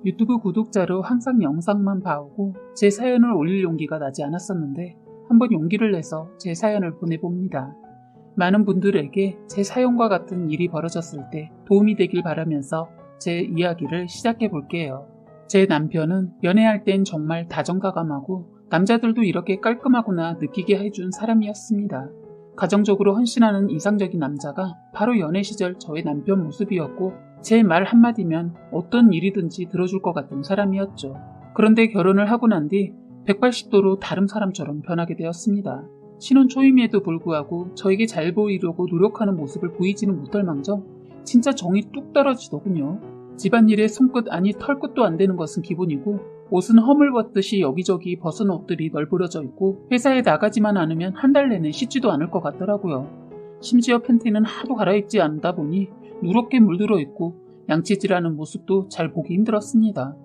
유튜브 구독자로 항상 영상만 봐오고 제 사연을 올릴 용기가 나지 않았었는데 한번 용기를 내서 제 사연을 보내봅니다. 많은 분들에게 제 사연과 같은 일이 벌어졌을 때 도움이 되길 바라면서 제 이야기를 시작해 볼게요. 제 남편은 연애할 땐 정말 다정다감하고 남자들도 이렇게 깔끔하구나 느끼게 해준 사람이었습니다. 가정적으로 헌신하는 이상적인 남자가 바로 연애 시절 저의 남편 모습이었고 제 말 한마디면 어떤 일이든지 들어줄 것 같은 사람이었죠. 그런데 결혼을 하고 난 뒤 180도로 다른 사람처럼 변하게 되었습니다. 신혼 초임에도 불구하고 저에게 잘 보이려고 노력하는 모습을 보이지는 못할 망정 진짜 정이 뚝 떨어지더군요. 집안일에 손끝 아니 털끝도 안 되는 것은 기본이고 옷은 허물벗듯이 여기저기 벗은 옷들이 널브러져 있고 회사에 나가지만 않으면 한 달 내내 씻지도 않을 것 같더라고요. 심지어 팬티는 하도 갈아입지 않다 보니 누렇게 물들어 있고 양치질하는 모습도 잘 보기 힘들었습니다.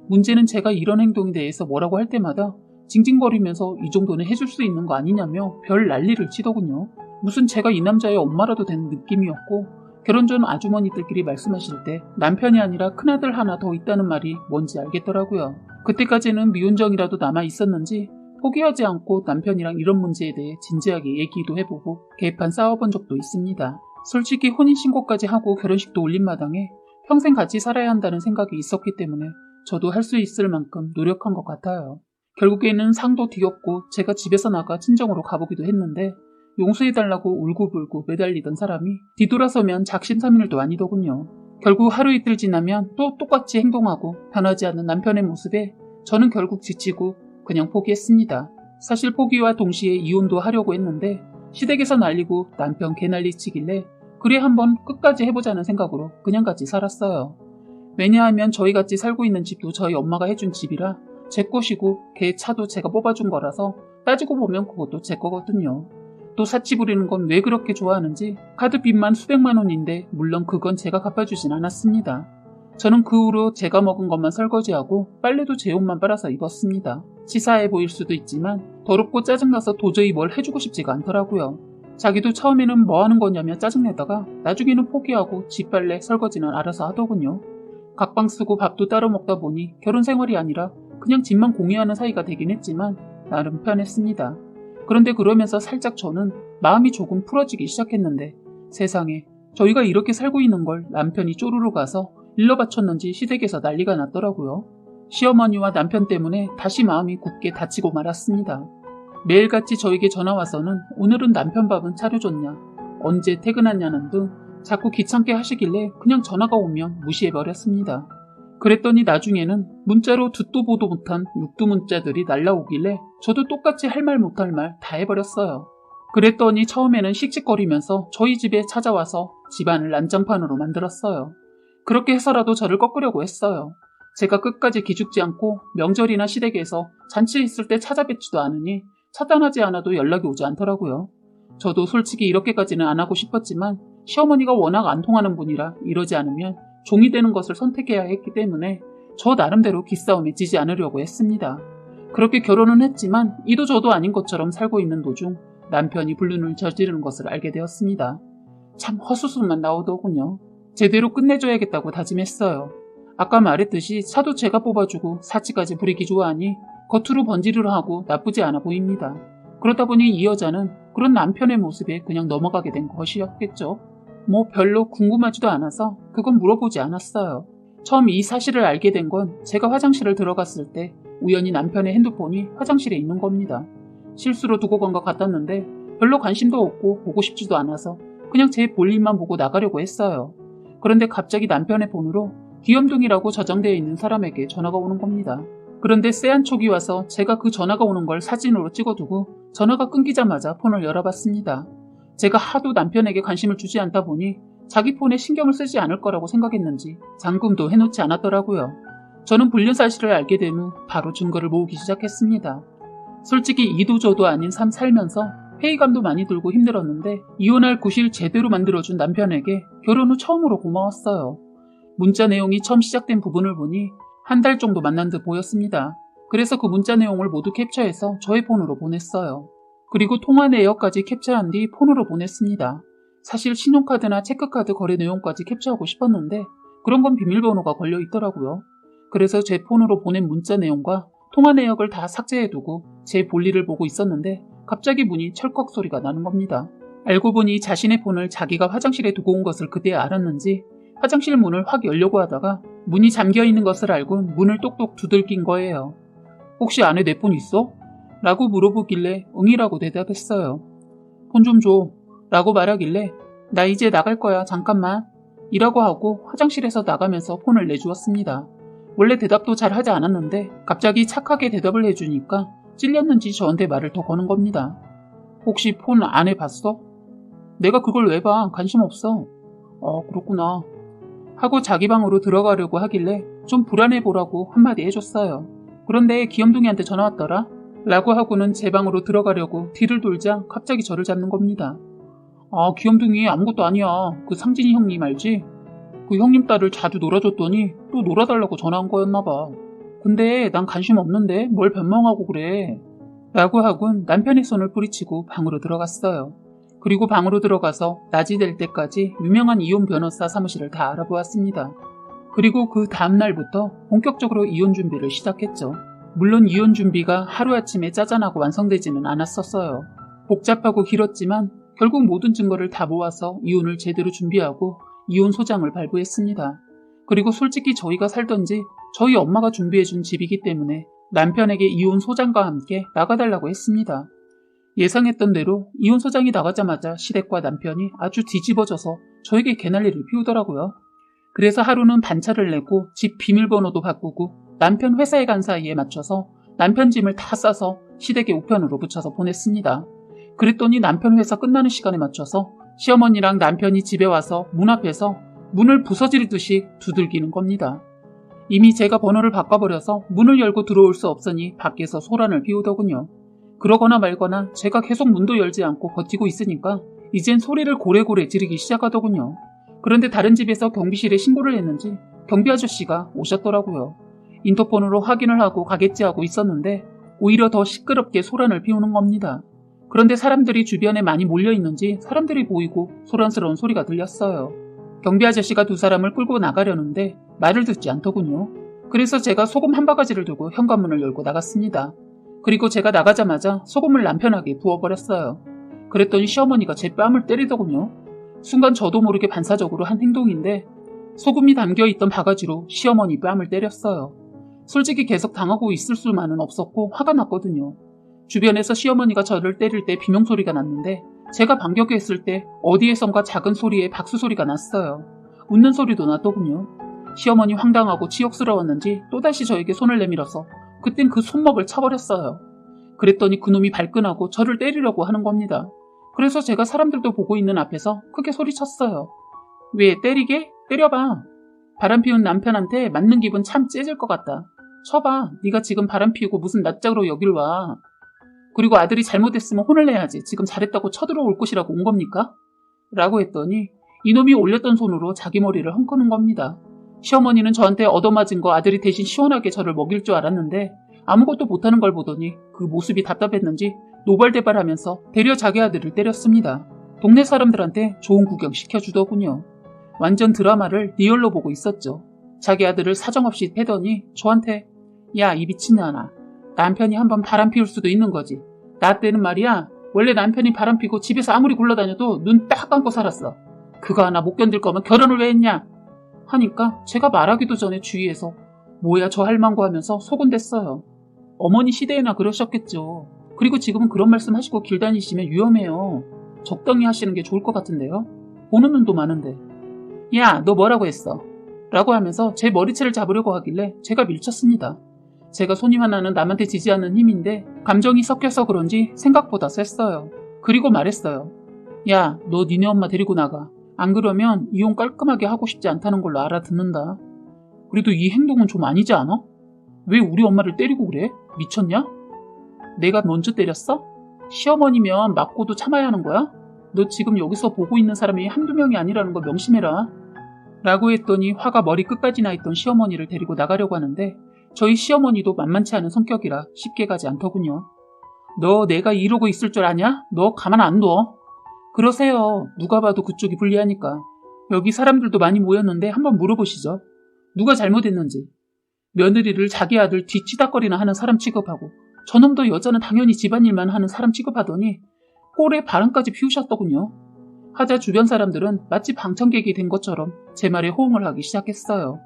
문제는 제가 이런 행동에 대해서 뭐라고 할 때마다 징징거리면서 이 정도는 해줄 수 있는 거 아니냐며 별 난리를 치더군요. 무슨 제가 이 남자의 엄마라도 되는 느낌이었고 결혼 전 아주머니들끼리 말씀하실 때 남편이 아니라 큰아들 하나 더 있다는 말이 뭔지 알겠더라고요. 그때까지는 미운정이라도 남아 있었는지 포기하지 않고 남편이랑 이런 문제에 대해 진지하게 얘기도 해보고 개판 싸워본 적도 있습니다. 솔직히 혼인신고까지 하고 결혼식도 올린 마당에 평생 같이 살아야 한다는 생각이 있었기 때문에 저도 할 수 있을 만큼 노력한 것 같아요. 결국에는 상도 뒤엎고 제가 집에서 나가 친정으로 가보기도 했는데 용서해달라고 울고불고 매달리던 사람이 뒤돌아서면 작심삼일도 아니더군요. 결국 하루 이틀 지나면 또 똑같이 행동하고 변하지 않는 남편의 모습에 저는 결국 지치고 그냥 포기했습니다. 사실 포기와 동시에 이혼도 하려고 했는데 시댁에서 난리고 남편 개난리 치길래 그래 한번 끝까지 해보자는 생각으로 그냥 같이 살았어요. 왜냐하면 저희 같이 살고 있는 집도 저희 엄마가 해준 집이라 제 것이고 걔 차도 제가 뽑아준 거라서 따지고 보면 그것도 제 거거든요. 또 사치 부리는 건 왜 그렇게 좋아하는지 카드 빚만 수백만 원인데 물론 그건 제가 갚아주진 않았습니다. 저는 그 후로 제가 먹은 것만 설거지하고 빨래도 제 옷만 빨아서 입었습니다. 치사해 보일 수도 있지만 더럽고 짜증나서 도저히 뭘 해주고 싶지가 않더라고요. 자기도 처음에는 뭐 하는 거냐며 짜증내다가 나중에는 포기하고 집 빨래 설거지는 알아서 하더군요. 각방 쓰고 밥도 따로 먹다 보니 결혼 생활이 아니라 그냥 집만 공유하는 사이가 되긴 했지만 나름 편했습니다. 그런데 그러면서 살짝 저는 마음이 조금 풀어지기 시작했는데 세상에 저희가 이렇게 살고 있는 걸 남편이 쪼르르 가서 일러 바쳤는지 시댁에서 난리가 났더라고요. 시어머니와 남편 때문에 다시 마음이 굳게 닫히고 말았습니다. 매일같이 저에게 전화와서는 오늘은 남편 밥은 차려줬냐, 언제 퇴근하냐는 등 자꾸 귀찮게 하시길래 그냥 전화가 오면 무시해버렸습니다. 그랬더니 나중에는 문자로 듣도 보도 못한 육두 문자들이 날라오길래 저도 똑같이 할 말 못할 말 다 해버렸어요. 그랬더니 처음에는 씩씩거리면서 저희 집에 찾아와서 집안을 난장판으로 만들었어요. 그렇게 해서라도 저를 꺾으려고 했어요. 제가 끝까지 기죽지 않고 명절이나 시댁에서 잔치했을 때 찾아뵙지도 않으니 차단하지 않아도 연락이 오지 않더라고요. 저도 솔직히 이렇게까지는 안 하고 싶었지만 시어머니가 워낙 안 통하는 분이라 이러지 않으면 종이 되는 것을 선택해야 했기 때문에 저 나름대로 기싸움에 지지 않으려고 했습니다. 그렇게 결혼은 했지만 이도 저도 아닌 것처럼 살고 있는 도중 남편이 불륜을 저지르는 것을 알게 되었습니다. 참 헛수술만 나오더군요. 제대로 끝내줘야겠다고 다짐했어요. 아까 말했듯이 차도 제가 뽑아주고 사치까지 부리기 좋아하니 겉으로 번지르르 하고 나쁘지 않아 보입니다. 그러다 보니 이 여자는 그런 남편의 모습에 그냥 넘어가게 된 것이었겠죠. 뭐 별로 궁금하지도 않아서 그건 물어보지 않았어요. 처음 이 사실을 알게 된 건 제가 화장실을 들어갔을 때 우연히 남편의 핸드폰이 화장실에 있는 겁니다. 실수로 두고 간 것 같았는데 별로 관심도 없고 보고 싶지도 않아서 그냥 제 볼일만 보고 나가려고 했어요. 그런데 갑자기 남편의 폰으로 귀염둥이라고 저장되어 있는 사람에게 전화가 오는 겁니다. 그런데 쎄한 촉이 와서 제가 그 전화가 오는 걸 사진으로 찍어두고 전화가 끊기자마자 폰을 열어봤습니다. 제가 하도 남편에게 관심을 주지 않다 보니 자기 폰에 신경을 쓰지 않을 거라고 생각했는지 잠금도 해놓지 않았더라고요. 저는 불륜 사실을 알게 된 후 바로 증거를 모으기 시작했습니다. 솔직히 이도 저도 아닌 삶 살면서 회의감도 많이 들고 힘들었는데 이혼할 구실 제대로 만들어준 남편에게 결혼 후 처음으로 고마웠어요. 문자 내용이 처음 시작된 부분을 보니 한 달 정도 만난 듯 보였습니다. 그래서 그 문자 내용을 모두 캡처해서 저의 폰으로 보냈어요. 그리고 통화 내역까지 캡처한 뒤 폰으로 보냈습니다. 사실 신용카드나 체크카드 거래 내용까지 캡처하고 싶었는데 그런 건 비밀번호가 걸려 있더라고요. 그래서 제 폰으로 보낸 문자 내용과 통화 내역을 다 삭제해두고 제 볼일을 보고 있었는데 갑자기 문이 철컥 소리가 나는 겁니다. 알고 보니 자신의 폰을 자기가 화장실에 두고 온 것을 그때야 알았는지 화장실 문을 확 열려고 하다가 문이 잠겨있는 것을 알고 문을 똑똑 두들긴 거예요. 혹시 안에 내 폰 있어? 라고 물어보길래 응이라고 대답했어요. 폰 좀 줘 라고 말하길래 나 이제 나갈 거야 잠깐만 이라고 하고 화장실에서 나가면서 폰을 내주었습니다. 원래 대답도 잘 하지 않았는데 갑자기 착하게 대답을 해주니까 찔렸는지 저한테 말을 더 거는 겁니다. 혹시 폰 안 해봤어? 내가 그걸 왜 봐? 관심 없어. 그렇구나. 하고 자기 방으로 들어가려고 하길래 좀 불안해 보라고 한마디 해줬어요. 그런데 귀염둥이한테 전화 왔더라? 라고 하고는 제 방으로 들어가려고 뒤를 돌자 갑자기 저를 잡는 겁니다. 귀염둥이 아무것도 아니야. 그 상진이 형님 알지? 그 형님 딸을 자주 놀아줬더니 또 놀아달라고 전화한 거였나봐. 근데 난 관심 없는데 뭘 변명하고 그래. 라고 하곤 남편의 손을 뿌리치고 방으로 들어갔어요. 그리고 방으로 들어가서 낮이 될 때까지 유명한 이혼 변호사 사무실을 다 알아보았습니다. 그리고 그 다음날부터 본격적으로 이혼 준비를 시작했죠. 물론 이혼 준비가 하루아침에 짜잔하고 완성되지는 않았었어요. 복잡하고 길었지만 결국 모든 증거를 다 모아서 이혼을 제대로 준비하고 이혼 소장을 발부했습니다. 그리고 솔직히 저희가 살던 집, 저희 엄마가 준비해준 집이기 때문에 남편에게 이혼 소장과 함께 나가달라고 했습니다. 예상했던 대로 이혼 소장이 나가자마자 시댁과 남편이 아주 뒤집어져서 저에게 개난리를 피우더라고요. 그래서 하루는 반차를 내고 집 비밀번호도 바꾸고 남편 회사에 간 사이에 맞춰서 남편 짐을 다 싸서 시댁의 우편으로 붙여서 보냈습니다. 그랬더니 남편 회사 끝나는 시간에 맞춰서 시어머니랑 남편이 집에 와서 문 앞에서 문을 부서지르듯이 두들기는 겁니다. 이미 제가 번호를 바꿔버려서 문을 열고 들어올 수 없으니 밖에서 소란을 피우더군요. 그러거나 말거나 제가 계속 문도 열지 않고 버티고 있으니까 이젠 소리를 고래고래 지르기 시작하더군요. 그런데 다른 집에서 경비실에 신고를 했는지 경비 아저씨가 오셨더라고요. 인터폰으로 확인을 하고 가겠지 하고 있었는데 오히려 더 시끄럽게 소란을 피우는 겁니다. 그런데 사람들이 주변에 많이 몰려있는지 사람들이 보이고 소란스러운 소리가 들렸어요. 경비 아저씨가 두 사람을 끌고 나가려는데 말을 듣지 않더군요. 그래서 제가 소금 한 바가지를 들고 현관문을 열고 나갔습니다. 그리고 제가 나가자마자 소금을 남편에게 부어버렸어요. 그랬더니 시어머니가 제 뺨을 때리더군요. 순간 저도 모르게 반사적으로 한 행동인데 소금이 담겨있던 바가지로 시어머니 뺨을 때렸어요. 솔직히 계속 당하고 있을 수만은 없었고 화가 났거든요. 주변에서 시어머니가 저를 때릴 때 비명소리가 났는데 제가 반격했을 때 어디에선가 작은 소리에 박수 소리가 났어요. 웃는 소리도 났더군요. 시어머니 황당하고 치욕스러웠는지 또다시 저에게 손을 내밀어서 그땐 그 손목을 쳐버렸어요. 그랬더니 그놈이 발끈하고 저를 때리려고 하는 겁니다. 그래서 제가 사람들도 보고 있는 앞에서 크게 소리쳤어요. 왜 때리게? 때려봐. 바람 피운 남편한테 맞는 기분 참 째질 것 같다. 쳐봐. 네가 지금 바람 피우고 무슨 낯짝으로 여길 와. 그리고 아들이 잘못했으면 혼을 내야지. 지금 잘했다고 쳐들어올 곳이라고 온 겁니까? 라고 했더니 이놈이 올렸던 손으로 자기 머리를 헝크는 겁니다. 시어머니는 저한테 얻어맞은 거 아들이 대신 시원하게 저를 먹일 줄 알았는데 아무것도 못하는 걸 보더니 그 모습이 답답했는지 노발대발하면서 되려 자기 아들을 때렸습니다. 동네 사람들한테 좋은 구경 시켜주더군요. 완전 드라마를 리얼로 보고 있었죠. 자기 아들을 사정없이 패더니 저한테 야, 이 미친년아. 남편이 한번 바람 피울 수도 있는 거지. 나 때는 말이야. 원래 남편이 바람 피고 집에서 아무리 굴러다녀도 눈 딱 감고 살았어. 그거 하나 못 견딜 거면 결혼을 왜 했냐? 하니까 제가 말하기도 전에 주위에서 뭐야 저 할망구 하면서 소곤댔어요. 어머니 시대에나 그러셨겠죠. 그리고 지금은 그런 말씀 하시고 길 다니시면 위험해요. 적당히 하시는 게 좋을 것 같은데요. 보는 눈도 많은데. 야, 너 뭐라고 했어? 라고 하면서 제 머리채를 잡으려고 하길래 제가 밀쳤습니다. 제가 손이 하나는 남한테 지지 않는 힘인데 감정이 섞여서 그런지 생각보다 셌어요. 그리고 말했어요. 야, 너 니네 엄마 데리고 나가. 안 그러면 이혼 깔끔하게 하고 싶지 않다는 걸로 알아듣는다. 그래도 이 행동은 좀 아니지 않아? 왜 우리 엄마를 때리고 그래? 미쳤냐? 내가 먼저 때렸어? 시어머니면 맞고도 참아야 하는 거야? 너 지금 여기서 보고 있는 사람이 한두 명이 아니라는 거 명심해라. 라고 했더니 화가 머리 끝까지 나 있던 시어머니를 데리고 나가려고 하는데 저희 시어머니도 만만치 않은 성격이라 쉽게 가지 않더군요. 너 내가 이러고 있을 줄 아냐? 너 가만 안 둬. 그러세요. 누가 봐도 그쪽이 불리하니까. 여기 사람들도 많이 모였는데 한번 물어보시죠. 누가 잘못했는지. 며느리를 자기 아들 뒤치다거리나 하는 사람 취급하고 저놈도 여자는 당연히 집안일만 하는 사람 취급하더니 꼴에 바람까지 피우셨더군요. 하자 주변 사람들은 마치 방청객이 된 것처럼 제 말에 호응을 하기 시작했어요.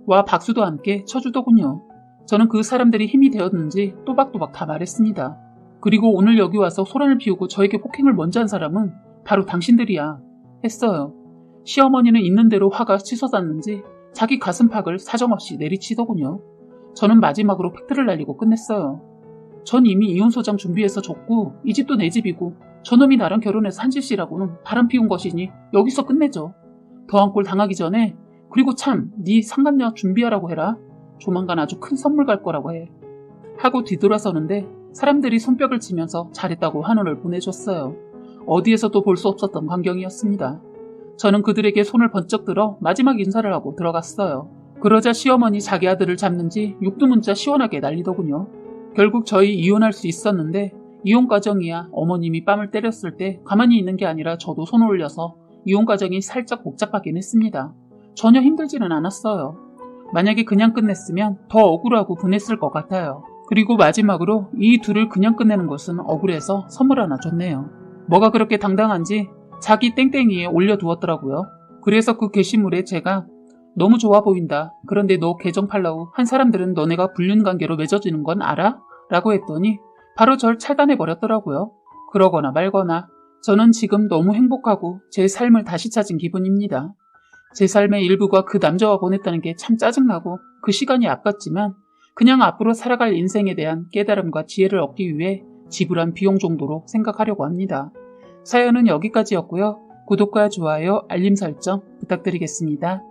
와 박수도 함께 쳐주더군요. 저는 그 사람들이 힘이 되었는지 또박또박 다 말했습니다. 그리고 오늘 여기 와서 소란을 피우고 저에게 폭행을 먼저 한 사람은 바로 당신들이야 했어요. 시어머니는 있는 대로 화가 치솟았는지 자기 가슴팍을 사정없이 내리치더군요. 저는 마지막으로 팩트를 날리고 끝냈어요. 전 이미 이혼소장 준비해서 줬고 이 집도 내 집이고 저놈이 나랑 결혼해서 한 짓이라고는 바람 피운 것이니 여기서 끝내죠. 더한 꼴 당하기 전에 그리고 참 네 상간녀 준비하라고 해라. 조만간 아주 큰 선물 갈 거라고 해. 하고 뒤돌아서는데 사람들이 손뼉을 치면서 잘했다고 한원을 보내줬어요. 어디에서도 볼 수 없었던 광경이었습니다. 저는 그들에게 손을 번쩍 들어 마지막 인사를 하고 들어갔어요. 그러자 시어머니 자기 아들을 잡는지 육두문자 시원하게 날리더군요. 결국 저희 이혼할 수 있었는데 이혼 과정이야 어머님이 뺨을 때렸을 때 가만히 있는 게 아니라 저도 손을 올려서 이혼 과정이 살짝 복잡하긴 했습니다. 전혀 힘들지는 않았어요. 만약에 그냥 끝냈으면 더 억울하고 분했을 것 같아요. 그리고 마지막으로 이 둘을 그냥 끝내는 것은 억울해서 선물 하나 줬네요. 뭐가 그렇게 당당한지 자기 땡땡이에 올려두었더라고요. 그래서 그 게시물에 제가 너무 좋아 보인다. 그런데 너 계정 팔로우 한 사람들은 너네가 불륜관계로 맺어지는 건 알아? 라고 했더니 바로 절 차단해버렸더라고요. 그러거나 말거나 저는 지금 너무 행복하고 제 삶을 다시 찾은 기분입니다. 제 삶의 일부가 그 남자와 보냈다는 게 참 짜증나고 그 시간이 아깝지만 그냥 앞으로 살아갈 인생에 대한 깨달음과 지혜를 얻기 위해 지불한 비용 정도로 생각하려고 합니다. 사연은 여기까지였고요. 구독과 좋아요, 알림 설정 부탁드리겠습니다.